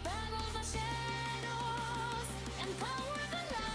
battle the shadows and power the light.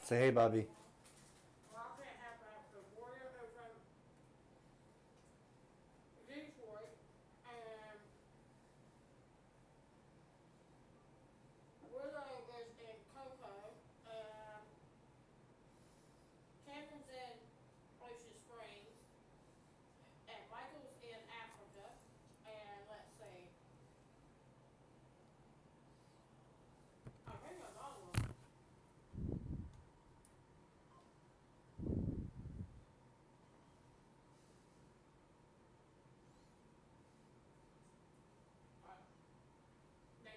Say hey, Bobby. Well, I can't have that because Warrior is in Detroit and Willow is in Cocoa and Kevin's in Ocean Springs and Michael's in Africa and let's see. I think another one. Damn.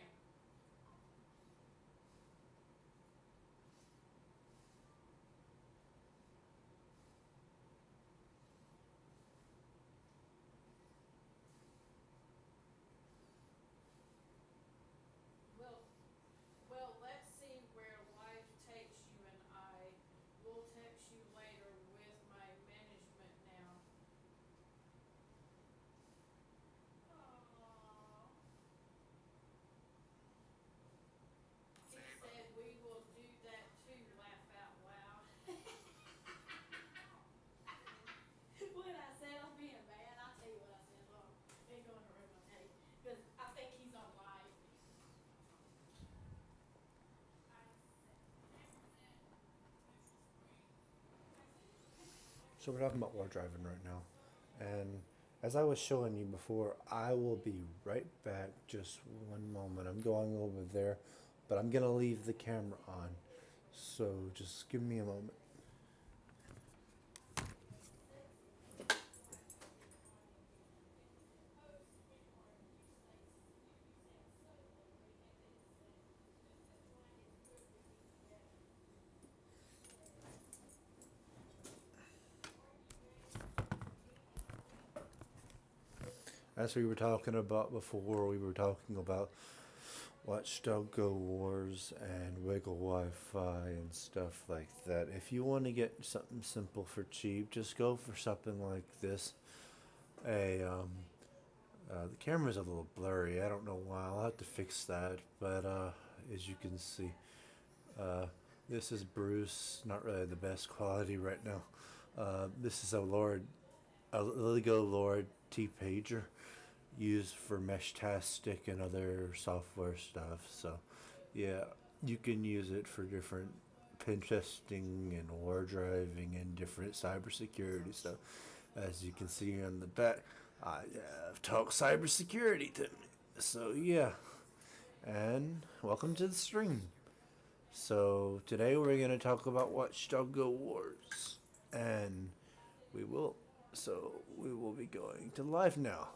Well, let's see where life takes you, and I will text you later with my management now. Aww. He said we will do that too, laugh out loud. What I said, I'm being bad. I'll tell you what I said. Look, ain't going to ruin my day. Because I think he's on live. So we're talking about war driving right now. And as I was showing you before, I will be right back. Just one moment. I'm going over there, but I'm going to leave the camera on. So just give me a moment. As we were talking about before, we were talking about Watchdog Go Wars and Wiggle Wi-Fi and stuff like that. If you want to get something simple for cheap, just go for something like this. The camera's a little blurry. I don't know why. I'll have to fix that. But as you can see, this is Bruce. Not really the best quality right now. This is a Lord a Lego Lord T pager used for Meshtastic and other software stuff. So, yeah, you can use it for different pen testing and war driving and different cybersecurity stuff. As you can see on the back, I have talked cybersecurity to me. So, yeah, and welcome to the stream. So, today we're going to talk about Watch Dogs Wars, and we will. So, we will be going to live now.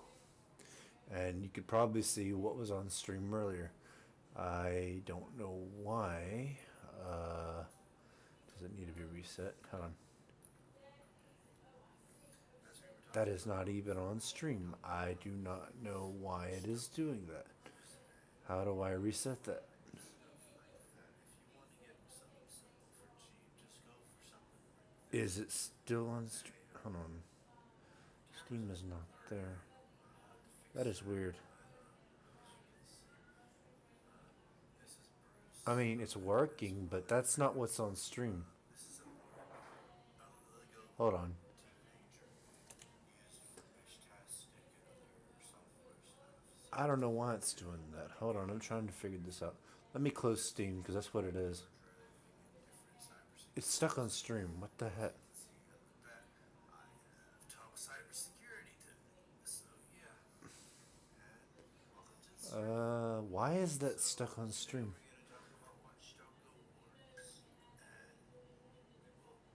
And you could probably see what was on stream earlier. I don't know why. Does it need to be reset? Hold on. That is not even on stream. I do not know why it is doing that. How do I reset that? Is it still on stream? Hold on. Steam is not there. That is weird. I mean, it's working, but that's not what's on stream. Hold on. I don't know why it's doing that. Hold on, I'm trying to figure this out. Let me close Steam, because that's what it is. It's stuck on stream. What the heck? Why is that stuck on stream?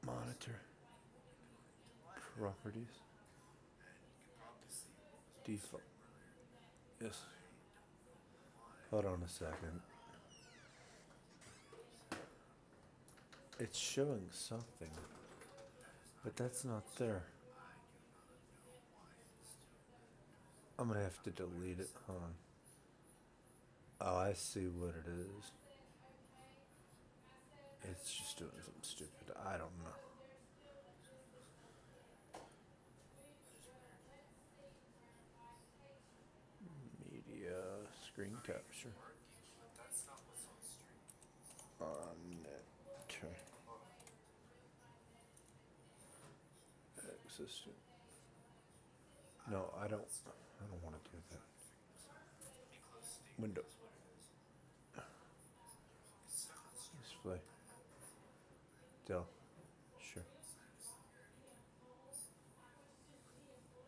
Monitor. Properties. Default. Yes. Hold on a second. It's showing something, but that's not there. I'm gonna have to delete it. Hold on. Oh, I see what it is. It's just doing something stupid. I don't know. Media screen capture. Monitor. Existent. No, I don't want to do that. Window. Display. Dell. Sure.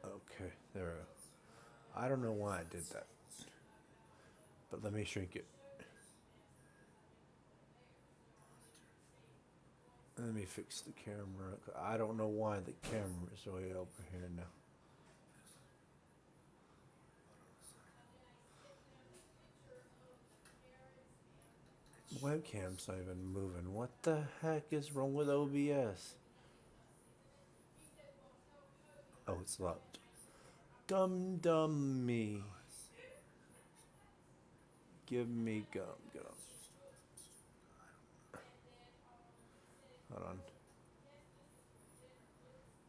Okay, there we go. I don't know why I did that. But let me shrink it. Let me fix the camera. I don't know why the camera is way over here now. Webcam's not even moving. What the heck is wrong with OBS? Oh, it's locked. Dumb me. Give me gum. Hold on.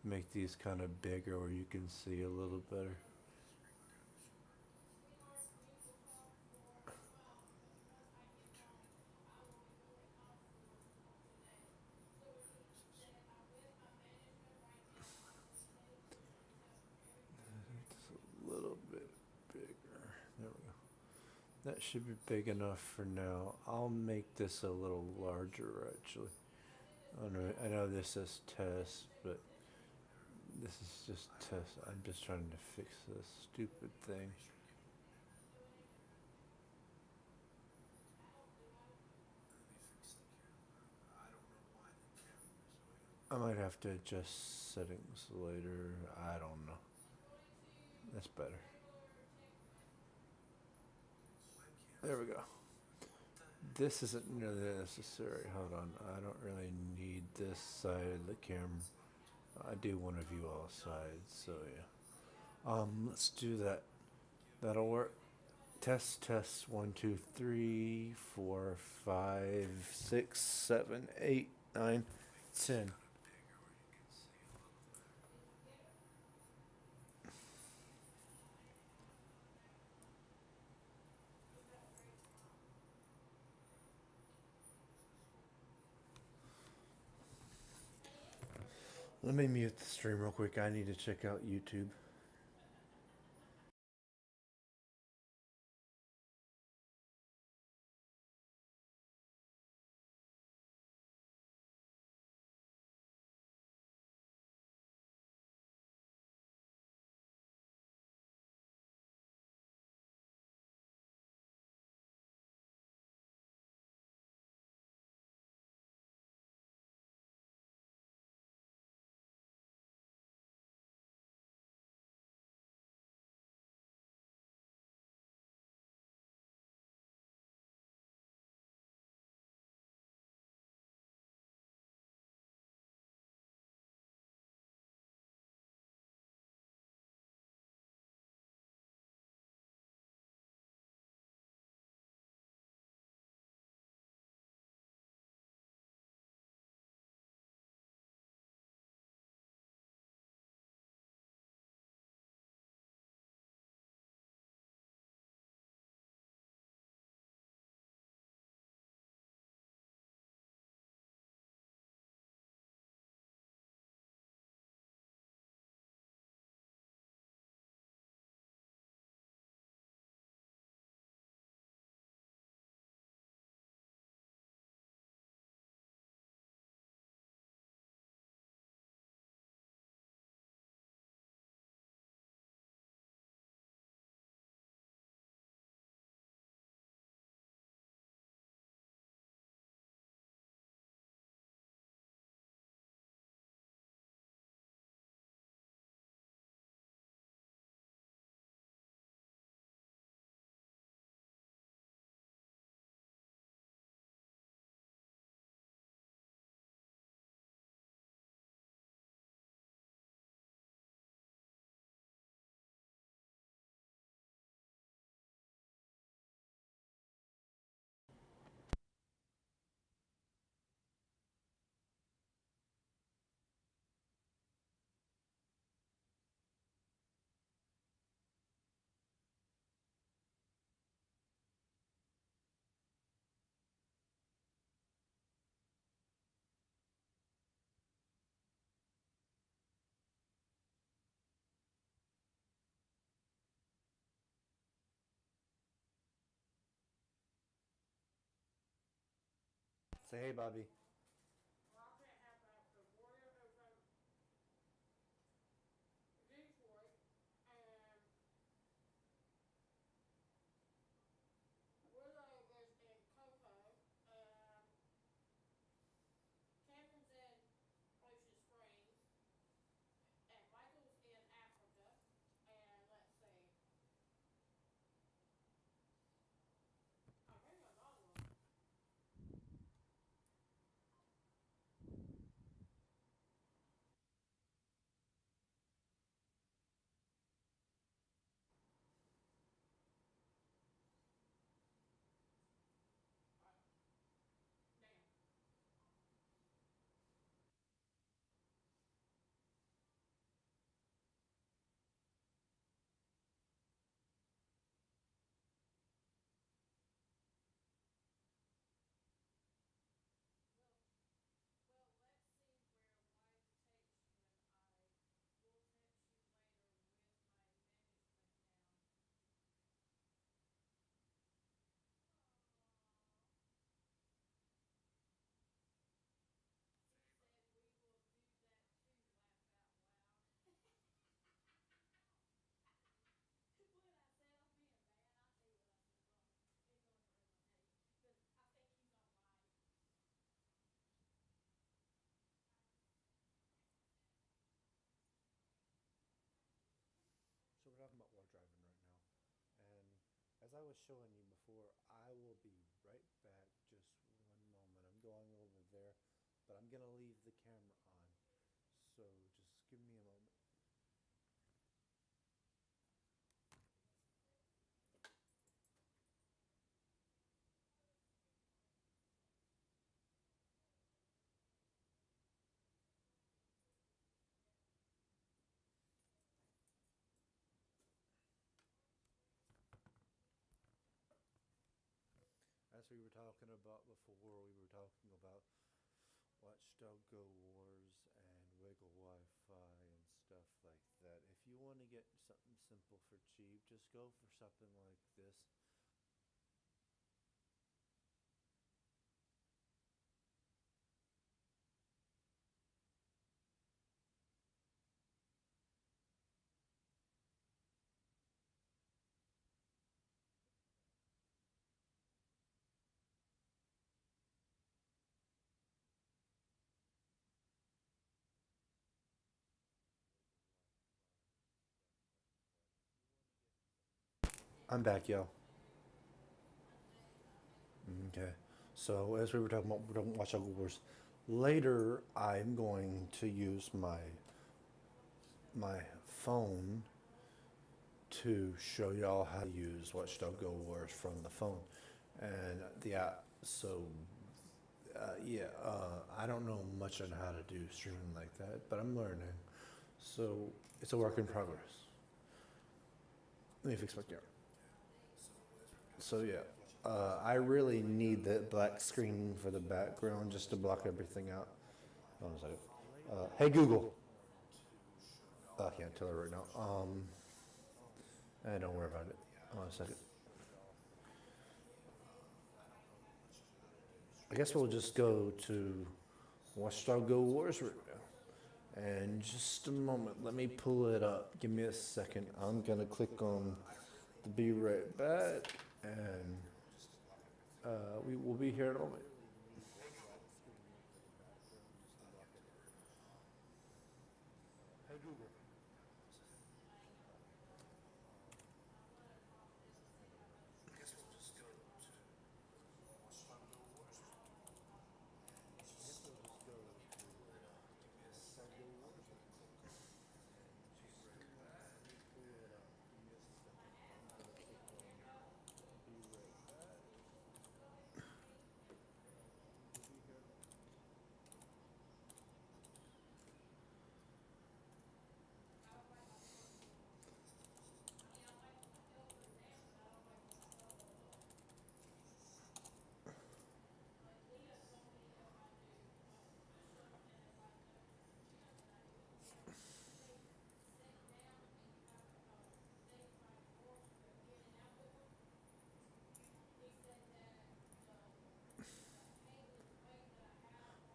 Make these kind of bigger where you can see a little better. It's a little bit bigger. There we go. That should be big enough for now. I'll make this a little larger actually. I know this says test, but this is just test. I'm just trying to fix this stupid thing. I might have to adjust settings later. I don't know. That's better. There we go. This isn't really necessary. Hold on. I don't really need this side of the camera. I do want to view all sides, so yeah. Let's do that. That'll work. Test 1, 2, 3, 4, 5, 6, 7, 8, 9, 10. Let me mute the stream real quick. I need to check out YouTube. Say hey, Bobby. Well, I can't have that because Warrior is in Detroit and Willow is in Cocoa and Cameron's in Ocean Springs and Michael's in Africa. And let's see, I think another one. Damn. Well, well, let's see where life takes you, and I will text you later with my management now. Aww. She said we will do that too, laugh out loud. What I said, I'm being bad. I'll tell you what I said. Hold on. Ignore the rest, I'll tell you. Because I think he's on live. So we're talking about war driving right now. And as I was showing you before, I will be right back. Just one moment. I'm going over there, but I'm going to leave the camera on. So just give me a moment. As we were talking about before, we were talking about Watchdog Go Wars and Wiggle Wi-Fi and stuff like that. If you want to get something simple for cheap, just go for something like this. I'm back, yo. Okay. So as we were talking about, we don't watch Uncle Wars. Later, I'm going to use my phone to show y'all how to use Watchdog Go Wars from the phone and the app. So I don't know much on how to do streaming like that, but I'm learning. So it's a work in progress. Let me fix my camera. So yeah, I really need that black screen for the background just to block everything out. Hold on a second. Hey Google. I can't tell her right now. Don't worry about it. Hold on a second. I guess we'll just go to Watchdog Go Wars right now. And just a moment, let me pull it up. Give me a second. I'm gonna click on the be right back, and we will be here in a moment. Hey Google. I guess we'll just go to Watchdog Go Wars. I guess we'll just go to Watchdog Go Wars.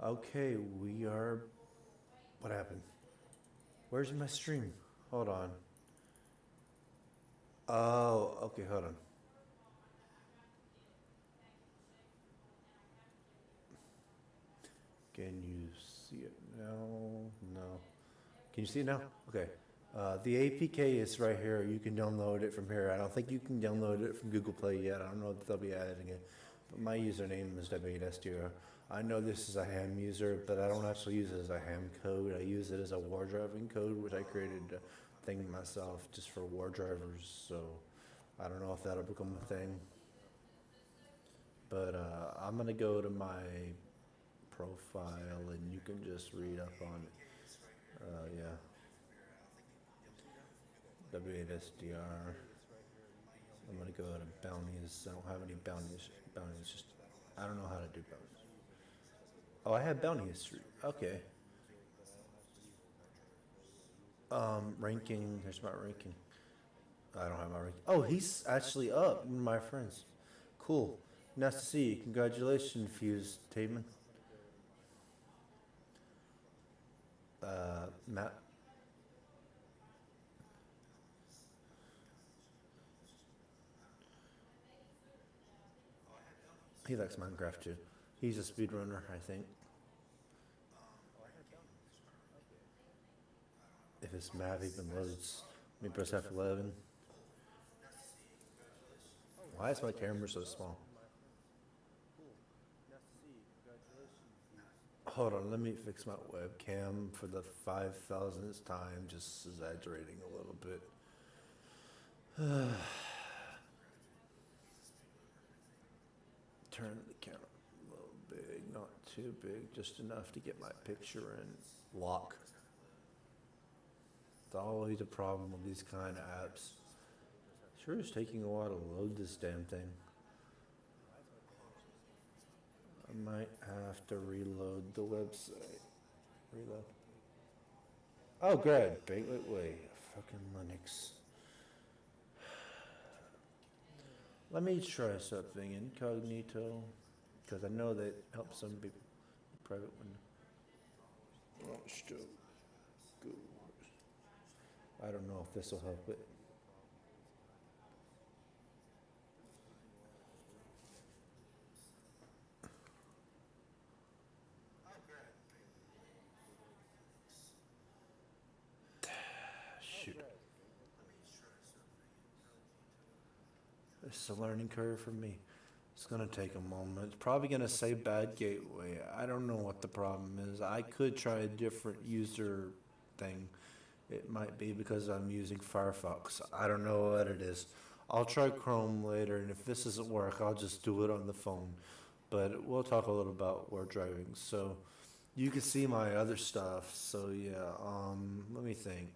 Okay, we are. What happened? Where's my stream? Hold on. Oh, okay, hold on. Can you see it now? No. Can you see it now? Okay. The APK is right here. You can download it from here. I don't think you can download it from Google Play yet. I don't know if they'll be adding it. But my username is W8SDR. I know this is a ham user, but I don't actually use it as a ham code. I use it as a war driving code, which I created a thing myself just for war drivers. So I don't know if that'll become a thing. But I'm going to go to my profile and you can just read up on it. Yeah. W8SDR. I'm gonna go to bounties. I don't have any bounties. Just I don't know how to do bounties. Oh, I have bounty history. Okay. Ranking. There's my ranking. I don't have my ranking. Oh, he's actually up. One of my friends. Cool. Nice to see you. Congratulations, Fuse Taman. Matt. He likes Minecraft too. He's a speedrunner, I think. If his map even loads, let me press F11. Why is my camera so small? Hold on, let me fix my webcam for the 5,000th time, just exaggerating a little bit. Turn the camera a little big, not too big, just enough to get my picture in lock. It's always a problem with these kind of apps. Sure is taking a while to load this damn thing. I might have to reload the website. Reload. Oh, great. Wait. Fucking Linux. Let me try something incognito, because I know that helps some people. Private window. Watch Doug Go Wars. I don't know if this will help it. Shoot. This is a learning curve for me. It's gonna take a moment. It's probably gonna say bad gateway. I don't know what the problem is. I could try a different user thing. It might be because I'm using Firefox. I don't know what it is. I'll try Chrome later, and if this doesn't work, I'll just do it on the phone. But we'll talk a little about where driving. So you can see my other stuff. So yeah, let me think.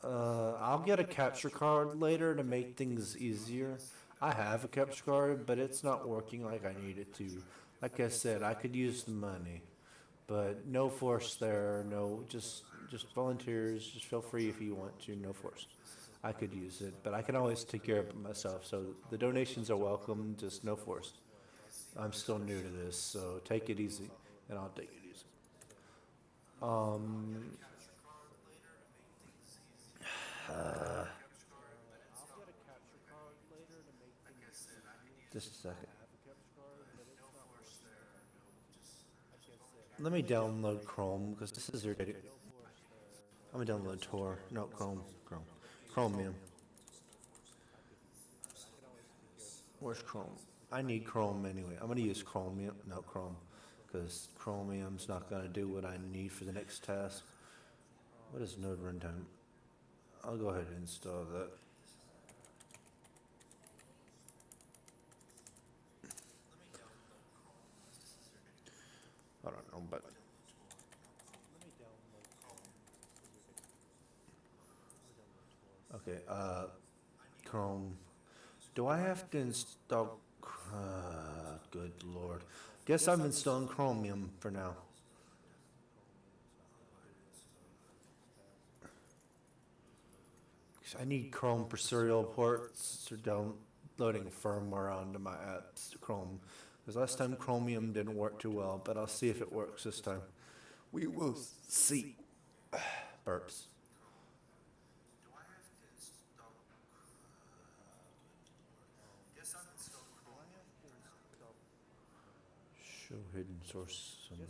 I'll get a capture card later to make things easier. I have a capture card, but it's not working like I need it to. Like I said, I could use the money, but no force there. No, just volunteers. Just feel free if you want to. No force. I could use it, but I can always take care of it myself. So the donations are welcome. Just no force. I'm still new to this, so take it easy, and I'll take it easy. Um, just a second. Let me download Chrome because this is irritating. I'm gonna download Tor. No, Chrome. Chromium. Where's Chrome? I need Chrome anyway. I'm gonna use Chromium, no Chrome, because Chromium's not gonna do what I need for the next task. What is Node runtime? I'll go ahead and install that. I don't know, but okay. Chrome. Do I have to install? Good lord. Guess I'm installing Chromium for now. I need Chrome for serial ports for downloading firmware onto my apps to Chrome. Because last time Chromium didn't work too well, but I'll see if it works this time. We will see. Burps. Show hidden source somewhere.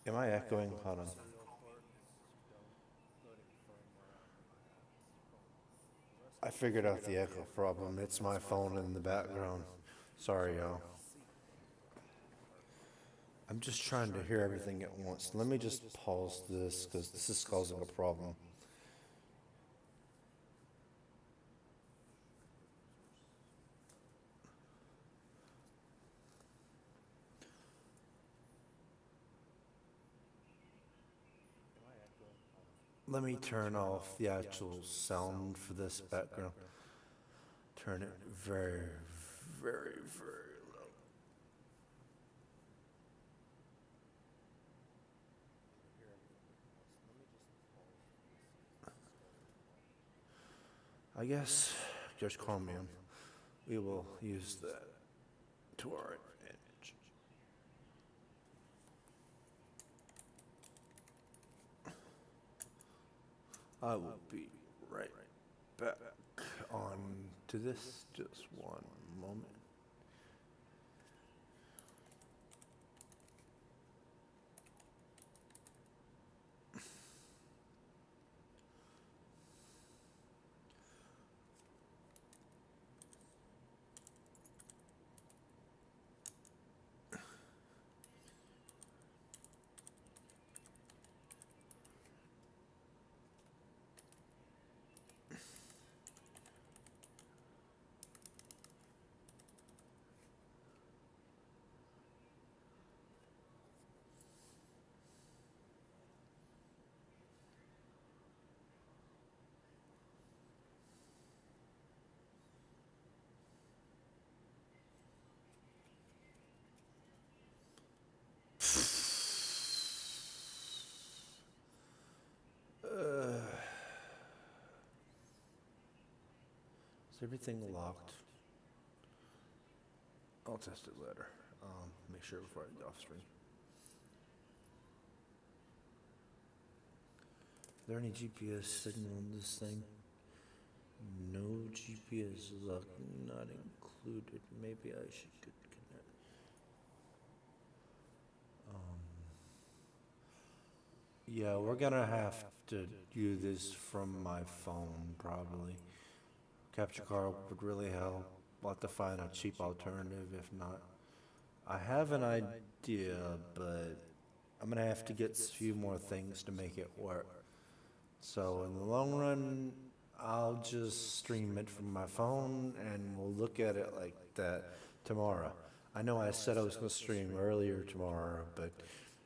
Am I echoing? Hold on. I figured out the echo problem. It's my phone in the background. Sorry, y'all. I'm just trying to hear everything at once. Let me just pause this because this is causing a problem. Let me turn off the actual sound for this background. Turn it very, very, very low. I guess there's Chromium. We will use that to our advantage. I will be right back on to this. Just one moment. everything locked? I'll test it later. Make sure before I get off stream. Is there any GPS signal on this thing? No GPS lock not included. Maybe I should get connect. Yeah, we're gonna have to do this from my phone probably. Capture card would really help. We'll have to find a cheap alternative if not. I have an idea, but I'm gonna have to get a few more things to make it work. So in the long run, I'll just stream it from my phone and we'll look at it like that tomorrow. I know I said I was gonna stream earlier tomorrow, but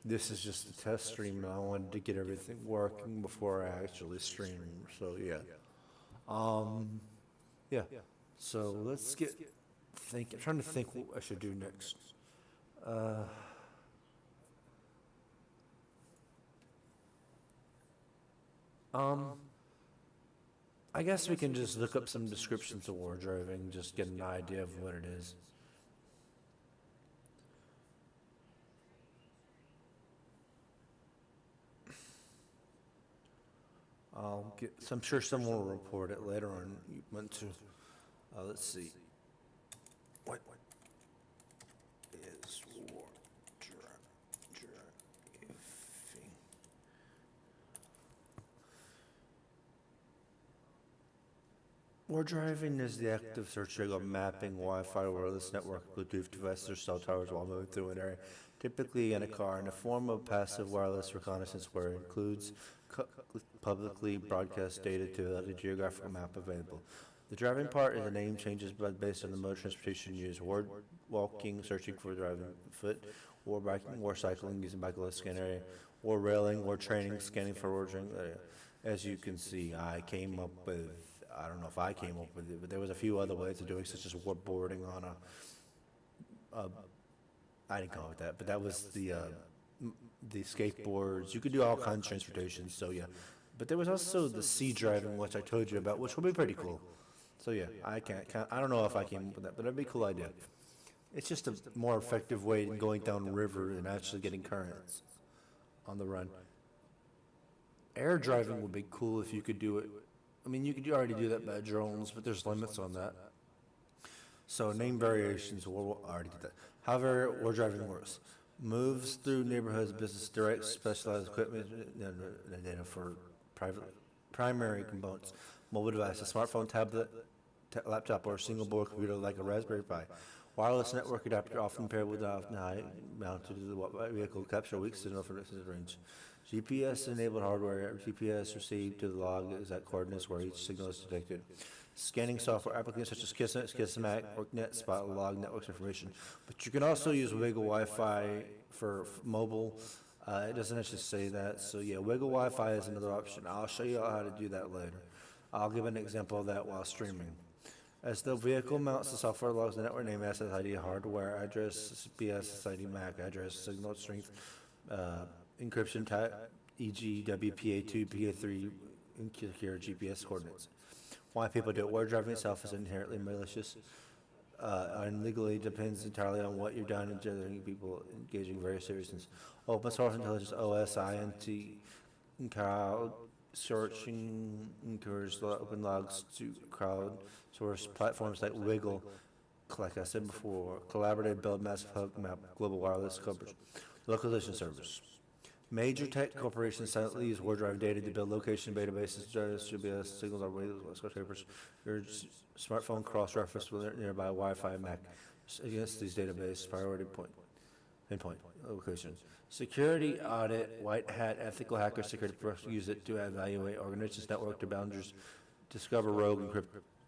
this is just a test stream and I wanted to get everything working before I actually stream. So yeah. Yeah. So let's get I'm trying to think what I should do next. I guess we can just look up some descriptions of war driving, just get an idea of what it is. I'm sure someone will report it later on. You went to, let's see. What is war driving? War driving is the act of searching or mapping Wi-Fi wireless network, Bluetooth devices, or cell towers while moving through an area, typically in a car, in a form of passive wireless reconnaissance where it includes publicly broadcast data to a geographical map available. The driving part is the name changes based on the mode of transportation used. War walking, searching for driving foot, war biking, war cycling, using bicycle scan area, war railing, war training, scanning for war training area. As you can see, I came up with, I don't know if I came up with it, but there was a few other ways of doing such as war boarding on I didn't come up with that, but that was the skateboards. You could do all kinds of transportation, so yeah. But there was also the sea driving, which I told you about, which will be pretty cool. So yeah, I don't know if I came up with that, but that'd be a cool idea. It's just a more effective way than going down the river and actually getting currents on the run. Air driving would be cool if you could do it. I mean, you could already do that by drones, but there's limits on that. So name variations, we'll already did that. However, war driving works. Moves through neighborhoods, business, direct, specialized equipment, data for primary components, mobile devices, smartphone, tablet, laptop, or single board computer like a Raspberry Pi. Wireless network adapter often paired with mounted to the vehicle capture weak signal for distance range. GPS-enabled hardware, GPS received to the log is at coordinates where each signal is detected. Scanning software applications such as Kismet, Kismet, OrcNet, spot log networks information. But you can also use Wiggle Wi-Fi for mobile. It doesn't actually say that. So yeah, Wiggle Wi-Fi is another option. I'll show you how to do that later. I'll give an example of that while streaming. As the vehicle mounts, the software logs the network name, SSID, hardware address, SSID, MAC address, signal strength, encryption type, e.g. WPA2, PA3, and secure GPS coordinates. Why people do it. War driving itself is inherently malicious and legally depends entirely on what you've done and generating people engaging in various reasons. Open source intelligence, OSINT, crowd searching encourages open logs to crowd source platforms like Wiggle, like I said before, collaborative build massive hub map, global wireless coverage, localization servers. Major tech corporations silently use war drive data to build location databases, GPS signals are skyscrapers. Your smartphone cross-reference with nearby Wi-Fi MAC against these database priority pinpoint locations. Security audit, white hat, ethical hacker security professionals use it to evaluate organizations' network to boundaries, discover rogue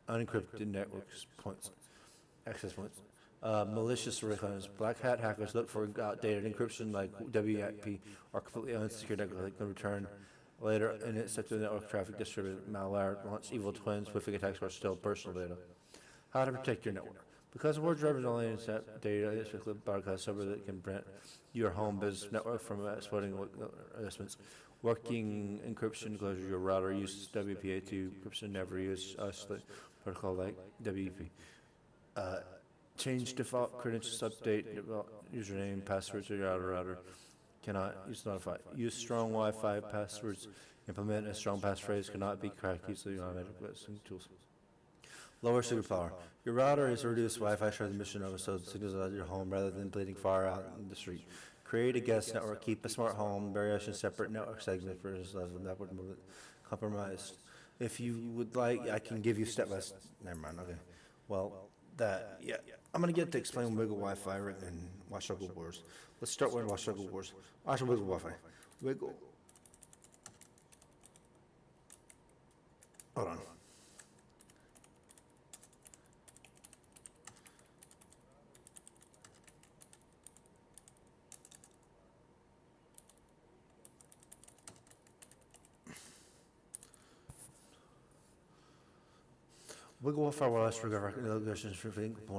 unencrypted networks points, access points. Malicious recons. Black hat hackers look for outdated encryption like WIP or completely unsecured network they can return later and it's set to the network traffic distributed malware, launch evil twins, spoofing attacks or steal personal data. How to protect your network. Because Word drivers only accept data is a broadcast server that can prevent your home business network from exploiting investments. Working encryption closure, your router uses WPA2 encryption, never use isolate protocol like WEP. Change default credentials, update default username, passwords to your router. Cannot use notify. Use strong Wi-Fi passwords. Implement a strong passphrase. Cannot be cracked easily on automatic listening tools. Lower signal power. Your router is a reduced Wi-Fi transmission over so signals at your home rather than bleeding far out in the street. Create a guest network. Keep a smart home. Variation separate network segments for this level network movement compromised. If you would like, I can give you step by step. Never mind. Okay. Well, yeah. I'm gonna get to explain Wiggle Wi-Fi and Watchdog Wars. Let's start with Watchdog Wars. Watch Wiggle Wi-Fi. Wiggle. Hold on. Wiggle Wi-Fi wireless locations for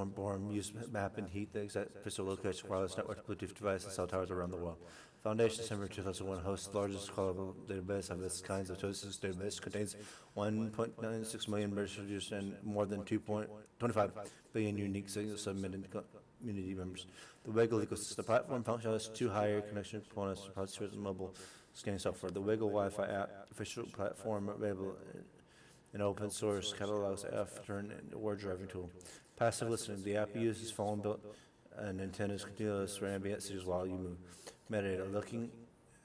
born use map and heat the exact physical location wireless network Bluetooth device and cell towers around the world. Foundation December 2001 hosts the largest callable database of its kinds of Tosis database contains 1.96 million registered and more than 2.25 billion unique signals submitted community members. The Wiggle ecosystem platform functions two higher connection components to mobile scanning software. The Wiggle Wi-Fi app official platform available an open source catalogs after a word driving tool. Passive listening. The app uses phone built and antennas continuous for ambient signals while you move. Metadata. Looking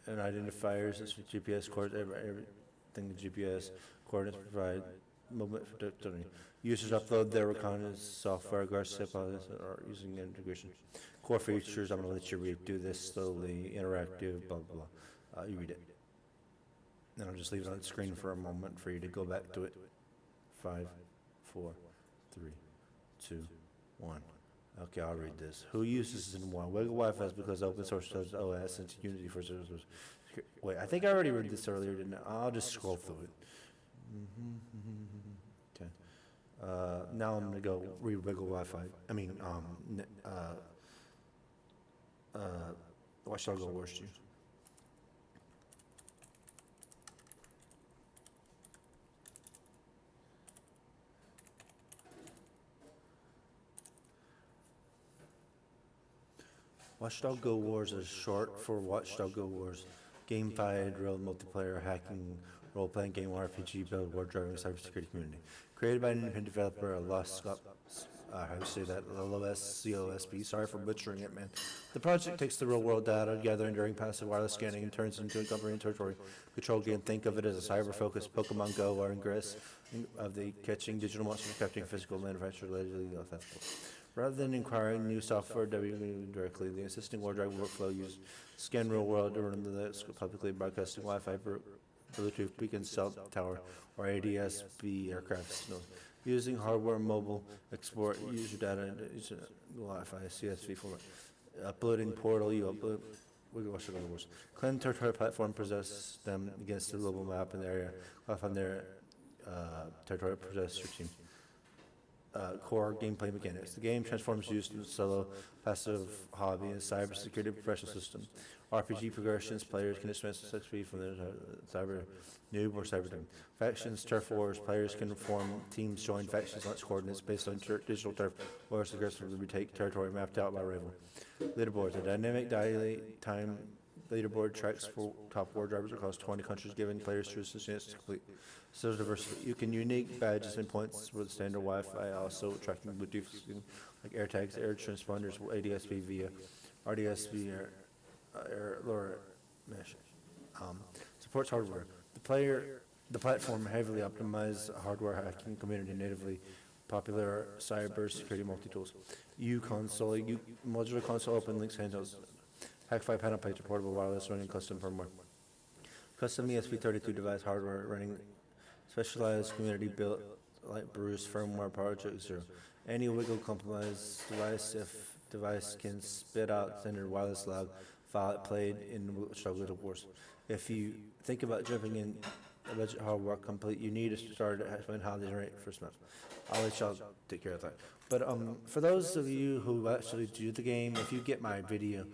and identifiers as GPS coordinates. Everything GPS coordinates provide movement predictability. Users upload their reconnaissance software, Garcia or using integration. Core features. I'm going to let you read. Do this slowly. Interactive. Blah blah blah. You read it. And I'll just leave it on the screen for a moment for you to go back to it. 5, 4, 3, 2, 1. Okay, I'll read this. Who uses it in one? Wiggle Wi-Fi is because open source does OS and Unity for services. Wait, I think I already read this earlier, didn't I? I'll just scroll through it. Okay. Now I'm gonna go read Wiggle Wi-Fi. Watchdog Wars. Watchdog Go Wars is short for Watchdog Go Wars. Gamified, real multiplayer, hacking, role-playing game RPG build, war driving cybersecurity community. Created by an independent developer, how do you say that? LOSCOSP. Sorry for butchering it, man. The project takes the real-world data gathering during passive wireless scanning and turns it into a government territory control game. Think of it as a cyber-focused Pokemon Go or Ingress of the catching digital monsters, capturing physical manufacturer allegedly ethical. Rather than acquiring new software directly, the existing war driving workflow uses scan real world to run the publicly broadcasting Wi-Fi, Bluetooth beacon cell tower, or ADS-B aircraft signals. Using hardware, mobile, export user data into Wi-Fi CSV format. Uploading portal, you upload. Clan territory platform possess them against the global map in the area. Wi-Fi in their territory possess your team. Core gameplay mechanics. The game transforms used in solo, passive, hobby, and cybersecurity professional system. RPG progressions. Players can dismiss XP from their cyber noob or cyber team. Factions, turf wars. Players can form teams, join factions, launch coordinates based on digital turf wars aggressively retake territory mapped out by rival. Leaderboards. A dynamic daily time leaderboard tracks for top war drivers across 20 countries, giving players true chance to complete. So diversity. You can unique badges and points with standard Wi-Fi, also tracking Bluetooth like AirTags, air transponders, ADS-B via RDS-B air LoRa mesh. Supports hardware. The platform heavily optimized hardware hacking community natively popular cybersecurity multi-tools. Console, modular console, open links, handhelds, Hack5 panel page, portable wireless running custom firmware. Custom ESP32 device hardware running specialized community built like Bruce firmware project 0. Any Wiggle compromised device if device can spit out standard wireless log file it played in Watchdog Wars. If you think about jumping in the budget homework complete, you need to start explaining how they generate first month. I'll let y'all take care of that. But for those of you who actually do the game, if you get my video,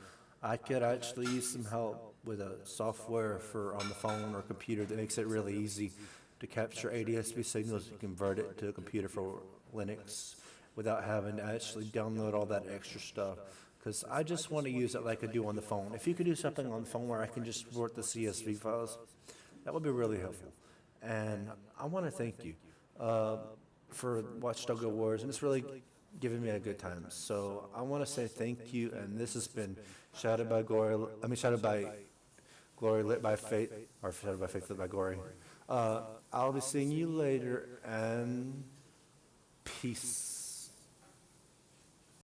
I could actually use some help with a software for on the phone or computer that makes it really easy to capture ADSB signals and convert it to a computer for Linux without having to actually download all that extra stuff. Because I just want to use it like I do on the phone. If you could do something on the phone where I can just export the CSV files, that would be really helpful. And I want to thank you for Watch Dogs Wars, and it's really given me a good time. So I want to say thank you, and this has been shouted by shouted by Glory, lit by faith, or shouted by faith, lit by glory. I'll be seeing you later, and peace.